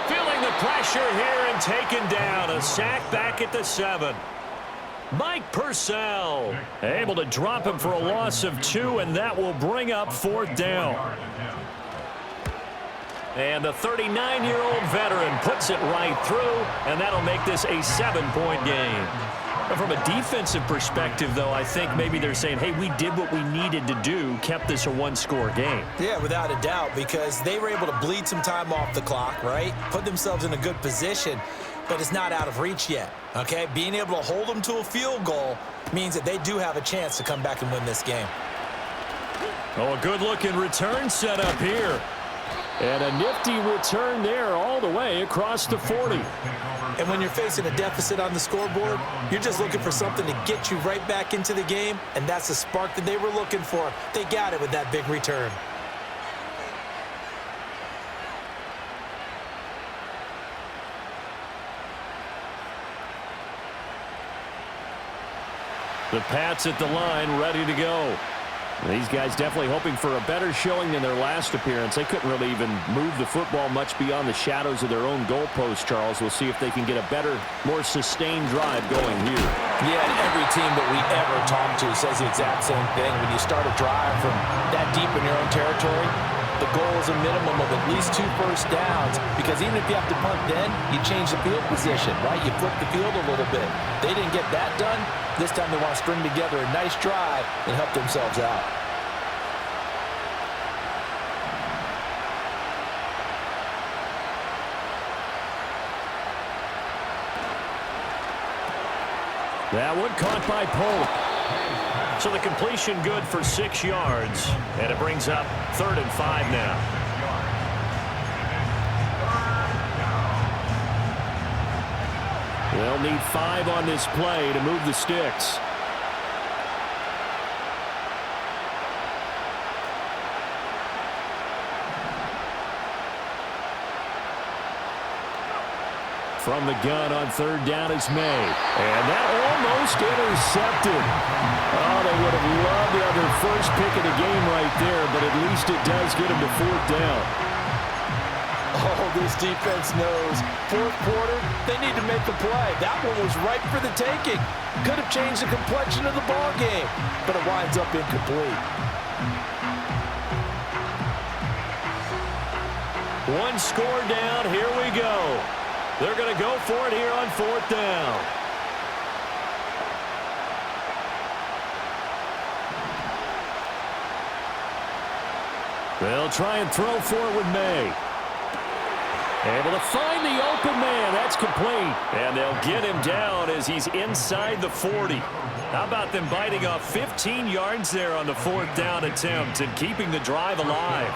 Feeling the pressure here and taken down. A sack back at the 7. Mike Purcell able to drop him for a loss of 2, and that will bring up 4th down. And the 39-year-old veteran puts it right through, and that'll make this a 7-point game. And from a defensive perspective, though, I think maybe they're saying, hey, we did what we needed to do, kept this a 1-score game. Yeah, without a doubt, because they were able to bleed some time off the clock, right? Put themselves in a good position, but it's not out of reach yet, okay? Being able to hold them to a field goal means that they do have a chance to come back and win this game. Oh, a good-looking return set up here. And a nifty return there all the way across the 40. And when you're facing a deficit on the scoreboard, you're just looking for something to get you right back into the game, and that's the spark that they were looking for. They got it with that big return. The Pats at the line, ready to go. These guys definitely hoping for a better showing than their last appearance. They couldn't really even move the football much beyond the shadows of their own goalpost, Charles. We'll see if they can get a better, more sustained drive going here. Yeah, and every team that we ever talk to says the exact same thing. When you start a drive from that deep in your own territory, the goal is a minimum of at least 2 first downs, because even if you have to punt then, you change the field position, right? You flip the field a little bit. They didn't get that done. This time they want to string together a nice drive and help themselves out. That one caught by Pope. So the completion good for 6 yards. And it brings up 3rd and 5 now. They'll need 5 on this play to move the sticks. From the gun on 3rd down is May. And that almost intercepted. Oh, they would have loved to have their first pick of the game right there, but at least it does get them to 4th down. Oh, this defense knows. 4th quarter, they need to make a play. That one was ripe for the taking. Could have changed the complexion of the ball game, but it winds up incomplete. 1 score down. Here we go. They're going to go for it here on 4th down. They'll try and throw for it with May. Able to find the open man. That's complete. And they'll get him down as he's inside the 40. How about them biting off 15 yards there on the 4th down attempt and keeping the drive alive?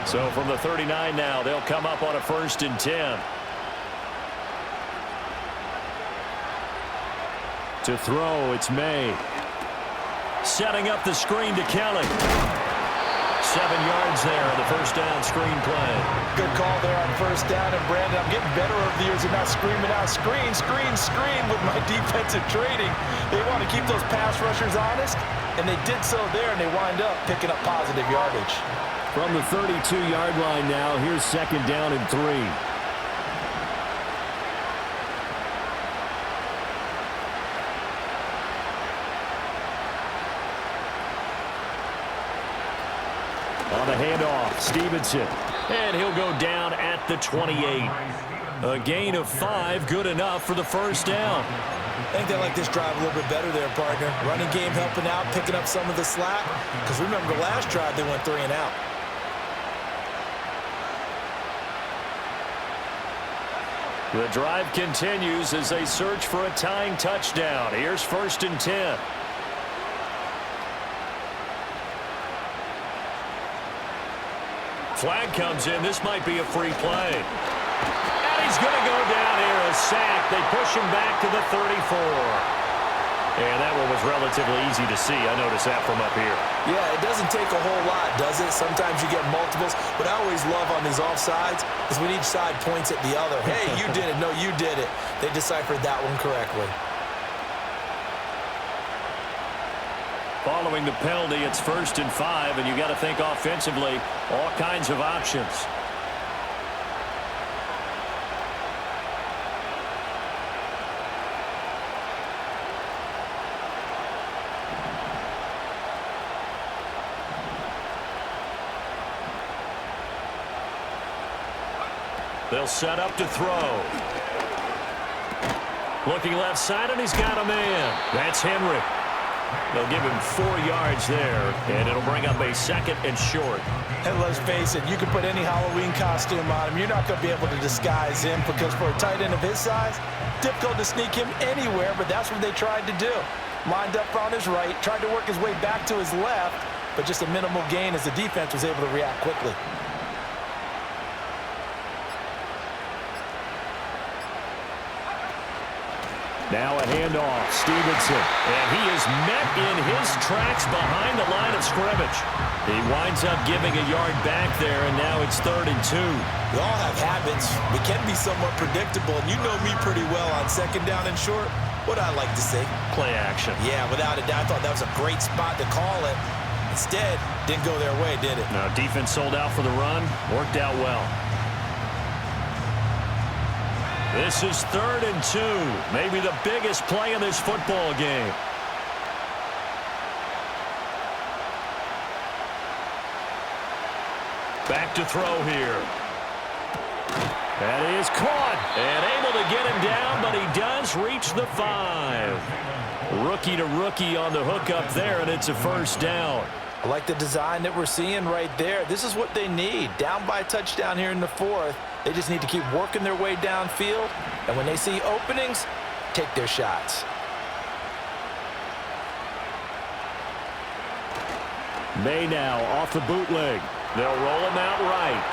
So from the 39 now, they'll come up on a 1st and 10. To throw, it's May. Setting up the screen to Kelly. 7 yards there on the 1st down screen play. Good call there on 1st down. And Brandon, I'm getting better over the years and not screaming out screen, screen, screen with my defensive training. They want to keep those pass rushers honest, and they did so there, and they wind up picking up positive yardage. From the 32-yard line now, here's 2nd down and 3. On the handoff, Stevenson. And he'll go down at the 28. A gain of 5, good enough for the 1st down. I think they like this drive a little bit better there, partner. Running game helping out, picking up some of the slack. Because remember, the last drive they went 3 and out. The drive continues as they search for a tying touchdown. Here's 1st and 10. Flag comes in. This might be a free play. And he's going to go down here, a sack. They push him back to the 34. And that one was relatively easy to see. I noticed that from up here. Yeah, it doesn't take a whole lot, does it? Sometimes you get multiples. But I always love on these offsides is when each side points at the other. Hey, you did it. No, you did it. They deciphered that one correctly. Following the penalty, it's 1st and 5, and you got to think offensively, all kinds of options. They'll set up to throw. Looking left side, and he's got a man. That's Henry. They'll give him 4 yards there, and it'll bring up a 2nd and short. And let's face it, you can put any Halloween costume on him. You're not going to be able to disguise him because for a tight end of his size, difficult to sneak him anywhere, but that's what they tried to do. Lined up on his right, tried to work his way back to his left, but just a minimal gain as the defense was able to react quickly. Now a handoff, Stevenson. And he is met in his tracks behind the line of scrimmage. He winds up giving a yard back there, and now it's 3rd and 2. We all have habits. We can be somewhat predictable, and you know me pretty well on 2nd down and short. What I like to say? Play action. Yeah, without a doubt. I thought that was a great spot to call it. Instead, didn't go their way, did it? No, defense sold out for the run. Worked out well. This is 3rd and 2. Maybe the biggest play in this football game. Back to throw here. That is caught. And able to get him down, but he does reach the 5. Rookie to rookie on the hook up there, and it's a 1st down. I like the design that we're seeing right there. This is what they need. Down by a touchdown here in the 4th. They just need to keep working their way downfield. And when they see openings, take their shots. May now off the bootleg. They'll roll him out right.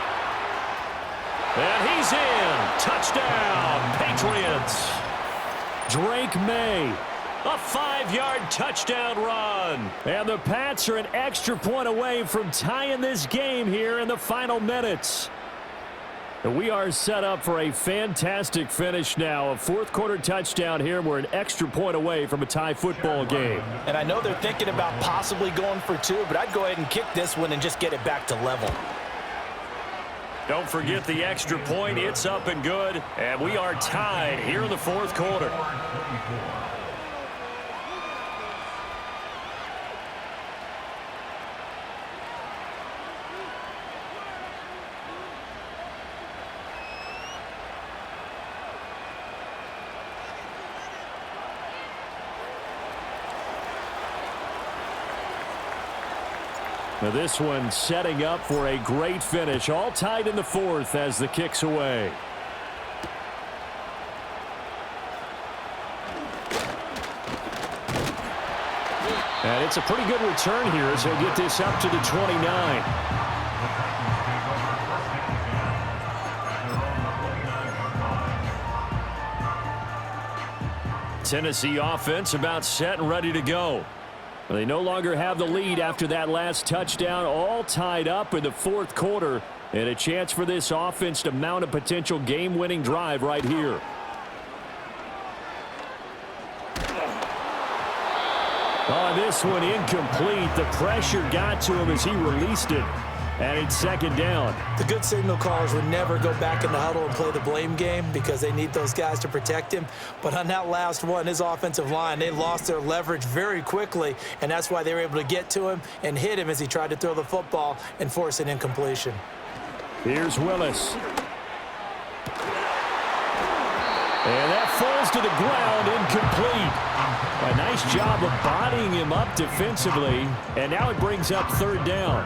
And he's in. Touchdown, Patriots. Drake May. A 5-yard touchdown run. And the Pats are an extra point away from tying this game here in the final minutes. And we are set up for a fantastic finish now. A 4th quarter touchdown here. We're an extra point away from a tie football game. And I know they're thinking about possibly going for 2, but I'd go ahead and kick this one and just get it back to level. Don't forget the extra point. It's up and good. And we are tied here in the 4th quarter. Now this one setting up for a great finish. All tied in the fourth as the kick's away. And it's a pretty good return here as he'll get this up to the 29. Tennessee offense about set and ready to go. They no longer have the lead after that last touchdown, all tied up in the fourth quarter, and a chance for this offense to mount a potential game-winning drive right here. Oh, this one incomplete. The pressure got to him as he released it, and it's second down. The good signal callers would never go back in the huddle and play the blame game because they need those guys to protect him. But on that last one, his offensive line, they lost their leverage very quickly, and that's why they were able to get to him and hit him as he tried to throw the football and force an incompletion. Here's Willis. And that falls to the ground, incomplete. A nice job of bodying him up defensively, and now it brings up third down.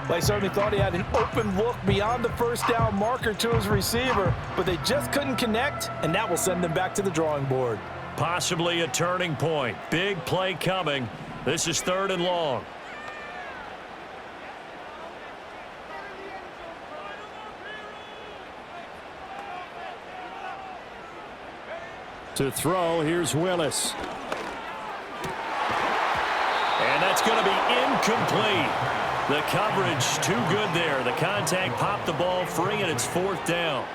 They certainly thought he had an open look beyond the first down marker to his receiver, but they just couldn't connect, and that will send them back to the drawing board. Possibly a turning point. Big play coming. This is third and long. To throw, here's Willis. And that's going to be incomplete. The coverage too good there. The contact popped the ball free, and it's fourth down.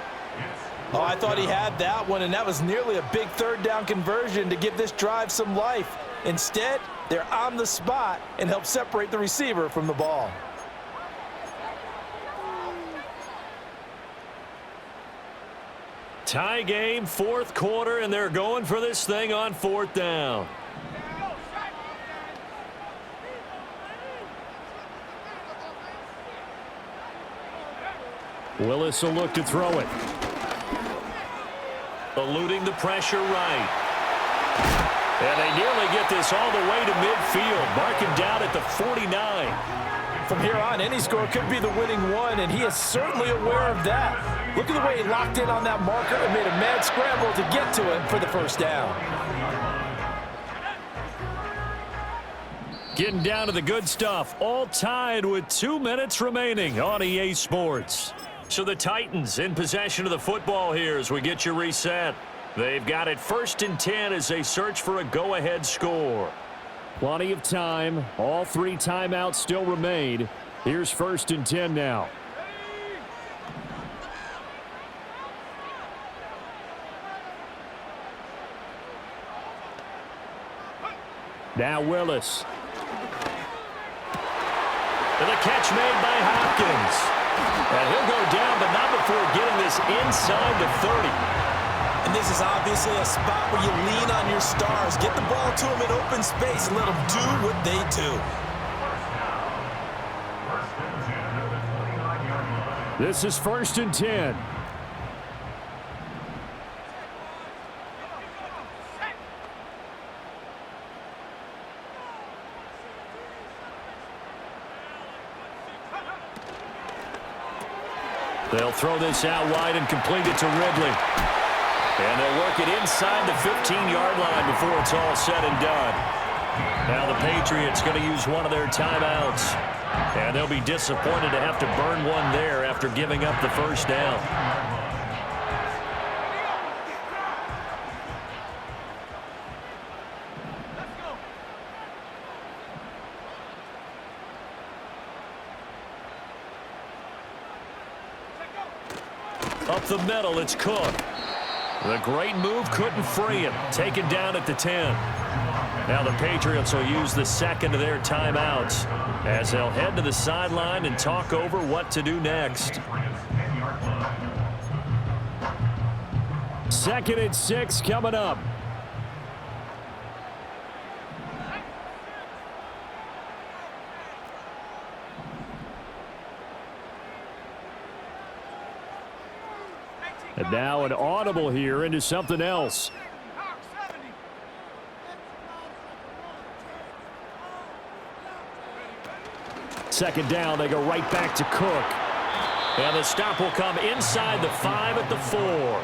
Oh, I thought he had that one, and that was nearly a big third down conversion to give this drive some life. Instead, they're on the spot and help separate the receiver from the ball. Tie game, fourth quarter, and they're going for this thing on fourth down. Willis will look to throw it. Eluding the pressure right. And they nearly get this all the way to midfield. Marking down at the 49. From here on, any score could be the winning one, and he is certainly aware of that. Look at the way he locked in on that marker and made a mad scramble to get to it for the first down. Getting down to the good stuff. All tied with 2 minutes remaining on EA Sports. So the Titans in possession of the football here as we get you reset. They've got it 1st and 10 as they search for a go-ahead score. Plenty of time. All 3 timeouts still remain. Here's 1st and 10 now. Now Willis. And the catch made by Hopkins. And he'll go down, but not before getting this inside the 30. And this is obviously a spot where you lean on your stars. Get the ball to them in open space and let them do what they do. This is 1st and 10. They'll throw this out wide and complete it to Ridley. And they'll work it inside the 15-yard line before it's all said and done. Now the Patriots going to use one of their timeouts. And they'll be disappointed to have to burn one there after giving up the first down. Up the middle, it's Cook. The great move couldn't free him. Taken down at the 10. Now the Patriots will use the second of their timeouts as they'll head to the sideline and talk over what to do next. 2nd and 6 coming up. And now an audible here into something else. second down, they go right back to Cook. And the stop will come inside the 5 at the 4.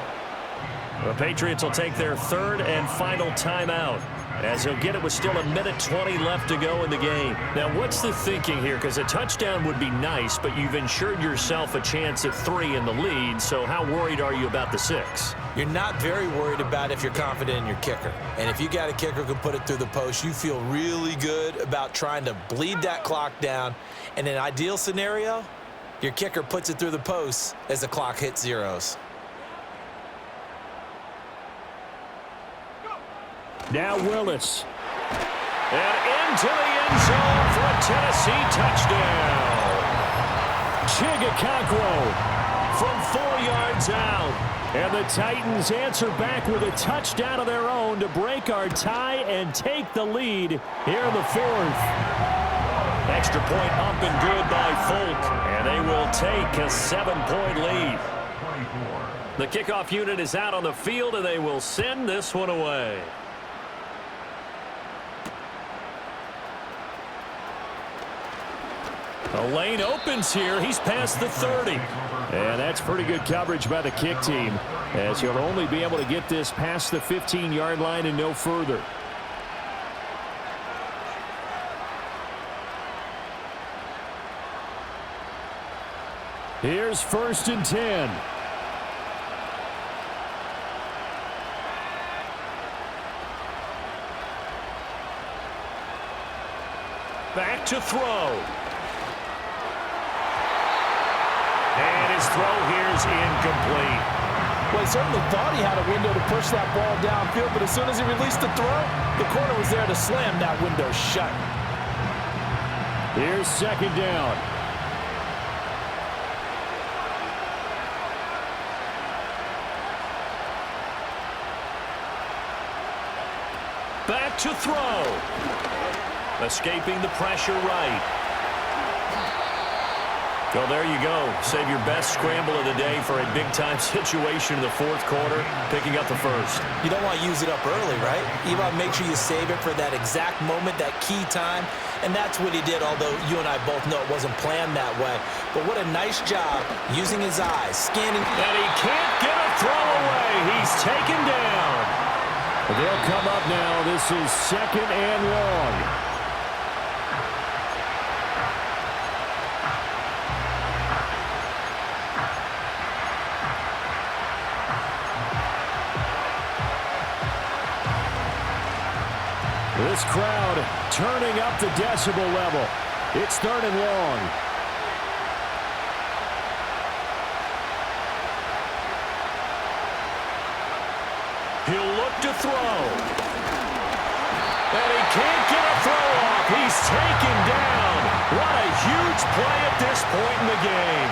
The Patriots will take their third and final timeout, as he'll get it with still 1:20 left to go in the game. Now, what's the thinking here? Because a touchdown would be nice, but you've ensured yourself a chance at 3 in the lead, so how worried are you about the 6? You're not very worried about if you're confident in your kicker. And if you got a kicker who can put it through the post, you feel really good about trying to bleed that clock down. In an ideal scenario, your kicker puts it through the post as the clock hits zeros. Now Willis. And into the end zone for a Tennessee touchdown. Chigakakro from 4 yards out. And the Titans answer back with a touchdown of their own to break our tie and take the lead here in the 4th. Extra point up and good by Folk. And they will take a 7-point lead. The kickoff unit is out on the field, and they will send this one away. The lane opens here. He's past the 30. And that's pretty good coverage by the kick team, as he'll only be able to get this past the 15-yard line and no further. Here's 1st and 10. Back to throw. And his throw here is incomplete. Well, he certainly thought he had a window to push that ball downfield, but as soon as he released the throw, the corner was there to slam that window shut. Here's 2nd down. Back to throw. Escaping the pressure right. Well, there you go. Save your best scramble of the day for a big-time situation in the 4th quarter, picking up the 1st. You don't want to use it up early, right? You want to make sure you save it for that exact moment, that key time, and that's what he did, although you and I both know it wasn't planned that way. But what a nice job using his eyes, scanning. And he can't get a throw away. He's taken down. They'll come up now. This is 2nd and long. This crowd turning up the decibel level. It's 3rd and long. He'll look to throw. And he can't get a throw off. He's taken down. What a huge play at this point in the game.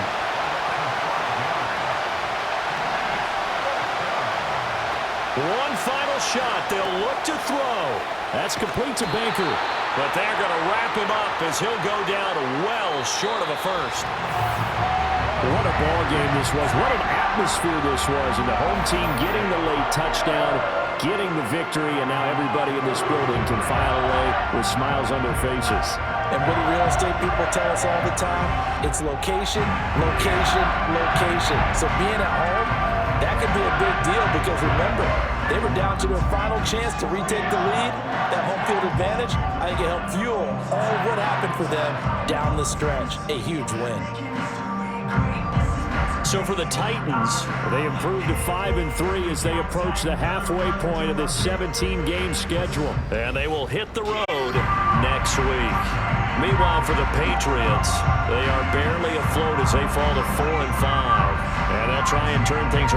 One final shot. They'll look to throw. That's complete to Baker. But they're going to wrap him up as he'll go down well short of a 1st. What a ball game this was. What an atmosphere this was. And the home team getting the late touchdown, getting the victory, and now everybody in this building can file away with smiles on their faces. And what do real estate people tell us all the time? It's location, location, location. So being at home, that could be a big deal because remember, they were down to their final chance to retake the lead. That home field advantage, I think it helped fuel all of what happened for them down the stretch. A huge win. So for the Titans, they improved to 5-3 as they approach the halfway point of this 17-game schedule. And they will hit the road next week. Meanwhile, for the Patriots, they are barely afloat as they fall to 4-5. And they'll try and turn things around.